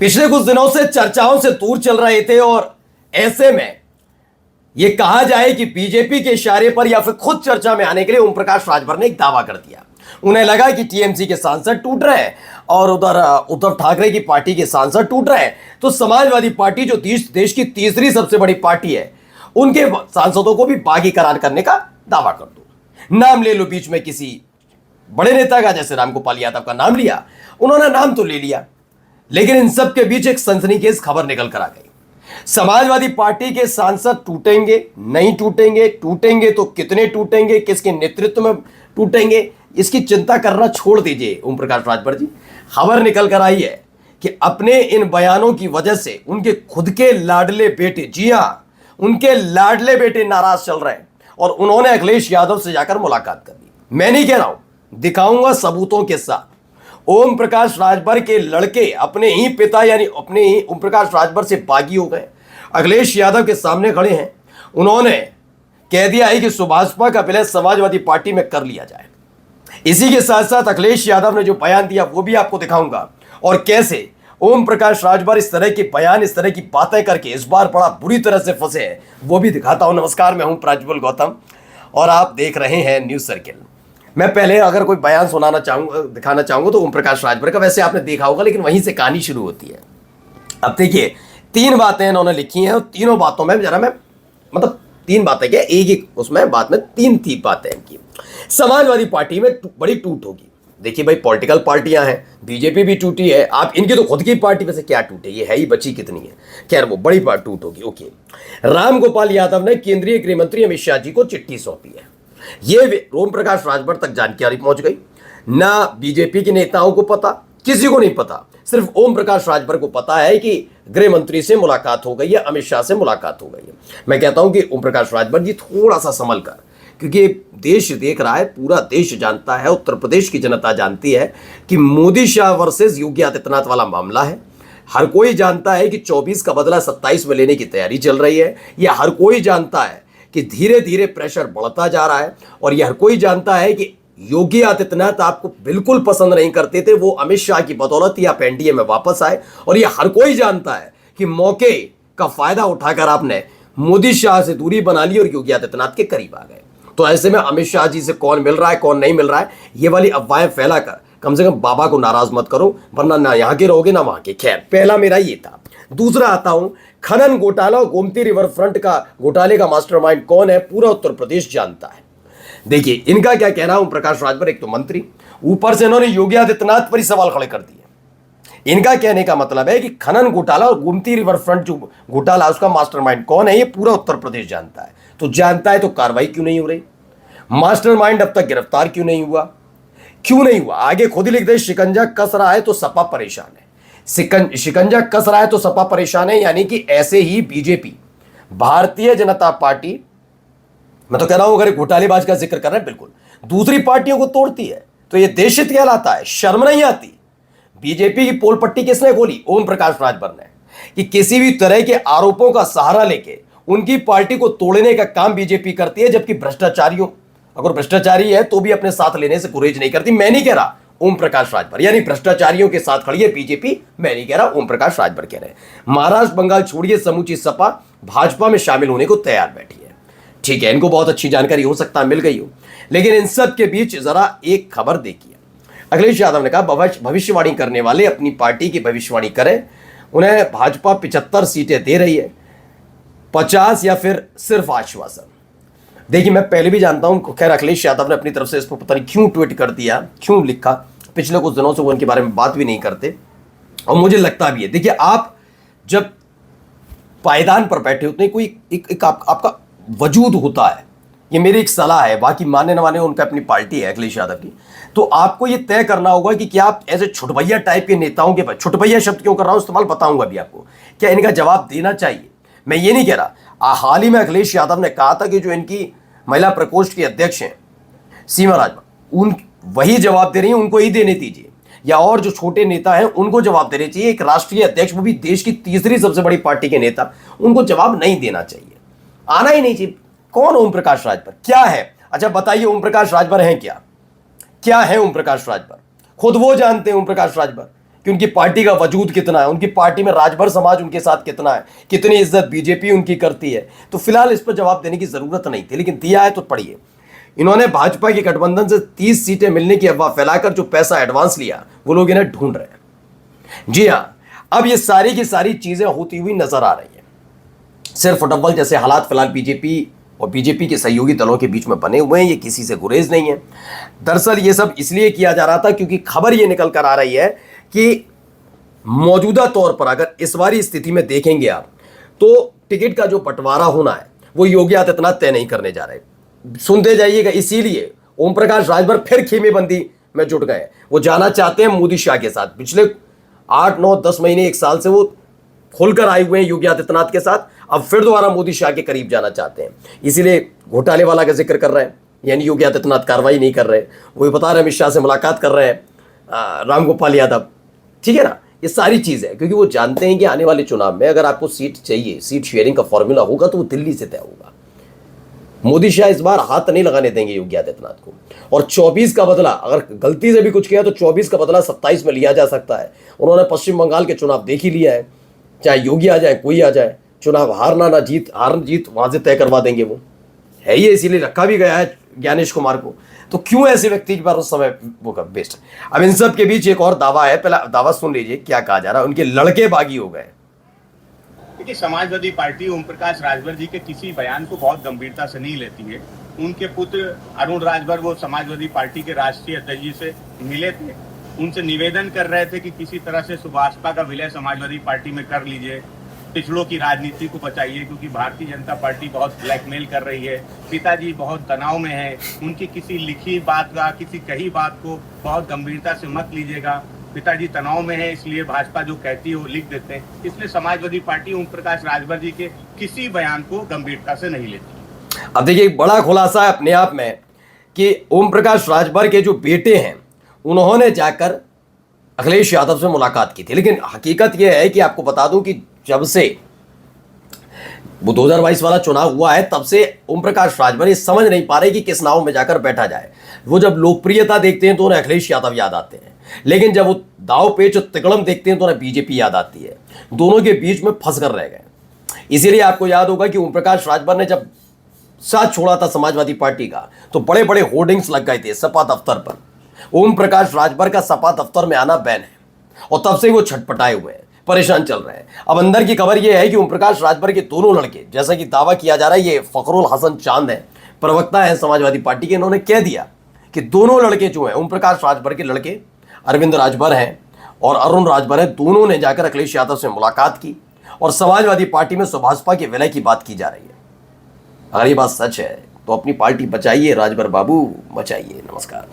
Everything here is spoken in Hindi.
पिछले कुछ दिनों से चर्चाओं से दूर चल रहे थे और ऐसे में यह कहा जाए कि बीजेपी के इशारे पर या फिर खुद चर्चा में आने के लिए ओम प्रकाश राजभर ने एक दावा कर दिया। उन्हें लगा कि टीएमसी के सांसद टूट रहे हैं और उधर उद्धव ठाकरे की पार्टी के सांसद टूट रहे हैं, तो समाजवादी पार्टी जो देश की तीसरी सबसे बड़ी पार्टी है, उनके सांसदों को भी बागी करार करने का दावा कर दो। नाम ले लो बीच में किसी बड़े नेता का, जैसे रामगोपाल यादव का नाम लिया, उन्होंने नाम तो ले लिया, लेकिन इन सब के बीच एक सनसनीखेज खबर निकल कर आ गई। समाजवादी पार्टी के सांसद टूटेंगे, नहीं टूटेंगे, टूटेंगे तो कितने टूटेंगे, किसके नेतृत्व में टूटेंगे, इसकी चिंता करना छोड़ दीजिए ओम प्रकाश राजभर जी। खबर निकल कर आई है कि अपने इन बयानों की वजह से उनके खुद के लाडले बेटे, जी हां, उनके लाडले बेटे नाराज चल रहे हैं और उन्होंने अखिलेश यादव से जाकर मुलाकात कर ली। मैं नहीं कह रहा हूं, दिखाऊंगा सबूतों के साथ। ओम प्रकाश राजभर के लड़के अपने ही पिता यानी अपने ही ओम प्रकाश राजभर से बागी हो गए, अखिलेश यादव के सामने खड़े हैं। उन्होंने कह दिया है कि सुभाषपा का विलय समाजवादी पार्टी में कर लिया जाए। इसी के साथ साथ अखिलेश यादव ने जो बयान दिया वो भी आपको दिखाऊंगा, और कैसे ओम प्रकाश राजभर इस तरह के बयान, इस तरह की बातें करके इस बार बड़ा बुरी तरह से फंसे हैं, वो भी दिखाता हूं। नमस्कार, मैं हूं प्राज्वल गौतम और आप देख रहे हैं न्यूज सर्किल। मैं पहले अगर कोई बयान सुनाना चाहूंगा, दिखाना चाहूंगा तो ओम प्रकाश राजभर का, वैसे आपने देखा होगा, लेकिन वहीं से कहानी शुरू होती है। अब देखिए, 3 बातें इन्होंने लिखी हैं और तीनों बातों में जरा मैं मतलब 3 बातें क्या, एक उसमें बात में 3 थी बातें इनकी। समाजवादी पार्टी में बड़ी टूट होगी। देखिए भाई, पॉलिटिकल पार्टियां हैं, बीजेपी भी टूटी है, आप इनकी तो खुद की पार्टी में से क्या टूटे, ये है ही बची कितनी है, खैर वो बड़ी टूट होगी। ओके, रामगोपाल यादव ने केंद्रीय गृह मंत्री अमित शाह जी को चिट्ठी सौंपी है। ये ओम प्रकाश राजभर तक जानकारी पहुंच गई। ना बीजेपी के नेताओं को पता, किसी को नहीं पता, सिर्फ ओम प्रकाश राजभर को पता है कि गृह मंत्री से मुलाकात हो गई है, अमित शाह से मुलाकात हो गई है। मैं कहता हूं कि ओम प्रकाश राजभर जी थोड़ा सा संभल कर, क्योंकि देश देख रहा है, पूरा देश जानता है, उत्तर प्रदेश की जनता जानती है कि मोदी शाह वर्सेस योगी आदित्यनाथ वाला मामला है। हर कोई जानता है कि 24 का बदला 27 में लेने की तैयारी चल रही है। यह हर कोई जानता है कि धीरे धीरे प्रेशर बढ़ता जा रहा है, और यह हर कोई जानता है कि योगी आदित्यनाथ आपको बिल्कुल पसंद नहीं करते थे, वो अमित शाह की बदौलत या एनडीए में वापस आए, और यह हर कोई जानता है कि मौके का फायदा उठाकर आपने मोदी शाह से दूरी बना ली और योगी आदित्यनाथ के करीब आ गए। तो ऐसे में अमित शाह जी से कौन मिल रहा है, कौन नहीं मिल रहा है, ये वाली अफवाहें फैलाकर कम से कम बाबा को नाराज मत करो, वरना ना यहां के रहोगे ना वहां के। खैर, पहला मेरा ये था। दूसरा आता हूं, खनन घोटाला और गोमती रिवर फ्रंट का घोटाले का मास्टरमाइंड कौन है, पूरा उत्तर प्रदेश जानता है। देखिए, इनका क्या कहना है, ओम प्रकाश राजभर एक तो मंत्री, ऊपर से इन्होंने योगी आदित्यनाथ पर ही सवाल खड़े कर दिए। इनका कहने का मतलब है कि खनन घोटाला और गोमती रिवर फ्रंट जो घोटाला, उसका मास्टरमाइंड कौन है, ये पूरा उत्तर प्रदेश जानता है। तो जानता है तो कार्रवाई क्यों नहीं हो रही? मास्टरमाइंड अब तक गिरफ्तार क्यों नहीं हुआ? क्यों नहीं हुआ? आगे खुद ही लिख दे, शिकंजा कस रहा है तो सपा परेशान है। शिकंजा कस रहा है तो सपा परेशान है, यानी कि ऐसे ही बीजेपी, भारतीय जनता पार्टी, मैं तो कह रहा हूं अगर घोटालेबाज का जिक्र कर रहे हैं, बिल्कुल दूसरी पार्टियों को तोड़ती है तो यह देशहित कहलाता है। शर्म नहीं आती? बीजेपी की पोल पट्टी किसने खोली? ओम प्रकाश राजभर ने, कि किसी भी तरह के आरोपों का सहारा लेके उनकी पार्टी को तोड़ने का काम बीजेपी करती है, जबकि भ्रष्टाचारियों, अगर भ्रष्टाचारी है तो भी अपने साथ लेने से गुरेज नहीं करती। मैं नहीं कह रहा, ओम प्रकाश राजभर, यानी भ्रष्टाचारियों के साथ खड़ी है बीजेपी, मैं नहीं कह रहा, ओम प्रकाश राजभर कह रहे हैं। महाराष्ट्र बंगाल छोड़िए, समूची सपा भाजपा में शामिल होने को तैयार बैठी है। ठीक है, इनको बहुत अच्छी जानकारी हो सकता है मिल गई हो, लेकिन इन सब के बीच जरा एक खबर देखिए। अखिलेश यादव ने कहा, भविष्यवाणी करने वाले अपनी पार्टी की भविष्यवाणी करें, उन्हें भाजपा 75 सीटें दे रही है, 50 या फिर सिर्फ आश्वासन। देखिए, मैं पहले भी जानता हूं, खैर अखिलेश यादव ने अपनी तरफ से इसको पता नहीं क्यों ट्वीट कर दिया, क्यों लिखा, पिछले कुछ दिनों से वो उनके बारे में बात भी नहीं करते, और मुझे लगता भी है। देखिए, आप जब पायदान पर बैठे होते हैं, कोई एक आपका वजूद होता है, ये मेरी एक सलाह है, बाकी मानने न माने उनका अपनी पार्टी है अखिलेश यादव की, तो आपको ये तय करना होगा कि क्या आप ऐसे छुटभैया टाइप के नेताओं के, छुटभैया शब्द क्यों कर रहा हूं इस्तेमाल, बताऊंगा अभी आपको, क्या इनका जवाब देना चाहिए। मैं ये नहीं कह रहा, हाल ही में अखिलेश यादव ने कहा था कि जो इनकी महिला प्रकोष्ठ के अध्यक्ष हैं सीमा राजभर, उन वही जवाब दे रही हैं, उनको ही देने दीजिए, या और जो छोटे नेता हैं उनको जवाब देने चाहिए। एक राष्ट्रीय अध्यक्ष, वो भी देश की तीसरी सबसे बड़ी पार्टी के नेता, उनको जवाब नहीं देना चाहिए, आना ही नहीं चाहिए। कौन ओम प्रकाश राजभर, क्या है? अच्छा बताइए, ओम प्रकाश राजभर हैं क्या? क्या है ओम प्रकाश राजभर? खुद वो जानते हैं ओम प्रकाश राजभर कि उनकी पार्टी का वजूद कितना है, उनकी पार्टी में राजभर समाज उनके साथ कितना है, कितनी इज्जत बीजेपी उनकी करती है। तो फिलहाल इस पर जवाब देने की जरूरत नहीं थी, लेकिन दिया है तो पढ़िए। इन्होंने भाजपा के गठबंधन से 30 सीटें मिलने की अफवाह फैलाकर जो पैसा एडवांस लिया वो लोग इन्हें ढूंढ रहे हैं। जी हां, अब ये सारी की सारी चीजें होती हुई नजर आ रही है। सिर्फ डब्बल जैसे हालात फिलहाल बीजेपी और बीजेपी के सहयोगी दलों के बीच में बने हुए हैं, ये किसी से गुरेज नहीं है। दरअसल ये सब इसलिए किया जा रहा था क्योंकि खबर ये निकल कर आ रही है कि मौजूदा तौर पर अगर इस बारी स्थिति में देखेंगे आप, तो टिकट का जो बंटवारा होना है वो योगी आदित्यनाथ तय नहीं करने जा रहे। सुनते जाइएगा, इसीलिए ओम प्रकाश राजभर फिर खेमेबंदी में जुट गए। वो जाना चाहते हैं मोदी शाह के साथ। पिछले 8, 9, 10 महीने, 1 साल से वो खुलकर आए हुए हैं योगी आदित्यनाथ के साथ। अब फिर दोबारा मोदी शाह के करीब जाना चाहते हैं, इसीलिए घोटाले वाला का जिक्र कर रहे हैं। यानी योगी आदित्यनाथ कार्रवाई नहीं कर रहे, वो बता रहे हैं अमित शाह से मुलाकात कर रहे हैं, रामगोपाल यादव, ठीक है ना। ये सारी चीज़ है क्योंकि वो जानते हैं कि आने वाले चुनाव में अगर आपको सीट चाहिए, सीट शेयरिंग का फॉर्मूला होगा तो वो दिल्ली से तय होगा। मोदी शाह इस बार हाथ नहीं लगाने देंगे योगी आदित्यनाथ को। और 24 का बदला, अगर गलती से भी कुछ किया तो 24 का बदला 27 में लिया जा सकता है। उन्होंने पश्चिम बंगाल के चुनाव देख ही लिया है, चाहे योगी आ जाए कोई आ जाए, चुनाव हारना ना जीत, हार जीत वहां से तय करवा देंगे। वो है ये, इसीलिए रखा भी गया है ज्ञानेश कुमार को। तो क्यों ऐसे व्यक्ति के पास उस समय वो कर बेस्ट। अब इन सब के बीच एक और दावा है, पहला दावा सुन लीजिए क्या कहा जा रहा है। उनके लड़के बागी हो गए। देखिए, समाजवादी पार्टी ओम प्रकाश राजभर जी के किसी बयान को बहुत गंभीरता से नहीं लेती है। उनके पुत्र अरुण राजभर वो समाजवादी पार्टी के राष्ट्रीय अध्यक्ष जी से मिले थे, उनसे निवेदन कर रहे थे कि किसी तरह से सुभाषपा का विलय समाजवादी पार्टी में कर लीजिए, पिछड़ों की राजनीति को बचाइए क्योंकि भारतीय जनता पार्टी बहुत ब्लैकमेल कर रही है, पिताजी बहुत तनाव में है, उनकी किसी लिखी बात का, किसी कही बात को बहुत गंभीरता से मत लीजिएगा, पिताजी तनाव में है, इसलिए भाजपा जो कहती है वो लिख देते हैं। इसलिए समाजवादी पार्टी ओम प्रकाश राजभर जी के किसी बयान को गंभीरता से नहीं लेती। अब देखिए, एक बड़ा खुलासा है अपने आप में कि ओम प्रकाश राजभर के जो बेटे हैं उन्होंने जाकर अखिलेश यादव से मुलाकात की थी। लेकिन हकीकत यह है कि आपको बता दूं कि जब से वो 2022 वाला चुनाव हुआ है तब से ओम प्रकाश राजभर ये समझ नहीं पा रहे कि किस नाव में जाकर बैठा जाए। वो जब लोकप्रियता देखते हैं तो उन्हें अखिलेश यादव याद आते हैं, लेकिन जब वो दाव पेच और तिकड़म देखते हैं तो उन्हें बीजेपी याद आती है। दोनों के बीच में फंस कर रह गए। इसीलिए आपको याद होगा कि ओम प्रकाश राजभर ने जब साथ छोड़ा था समाजवादी पार्टी का तो बड़े बड़े होर्डिंग्स लग गए थे सपा दफ्तर पर। ओम प्रकाश राजभर का सपा दफ्तर में आना बैन है और तब से वो छटपटाए हुए हैं, परेशान चल रहे हैं। अब अंदर की खबर यह है कि ओम प्रकाश राजभर के दोनों लड़के, जैसा कि दावा किया जा रहा है, ये फखरुल हसन चांद है, प्रवक्ता है समाजवादी पार्टी के, इन्होंने कह दिया कि दोनों लड़के जो हैं ओम प्रकाश राजभर के लड़के अरविंद राजभर हैं और अरुण राजभर हैं, दोनों ने जाकर अखिलेश यादव से मुलाकात की और समाजवादी पार्टी में सुभाषपा के विलय की बात की जा रही है। अगर ये बात सच है तो अपनी पार्टी बचाइए राजभर बाबू, बचाइए। नमस्कार।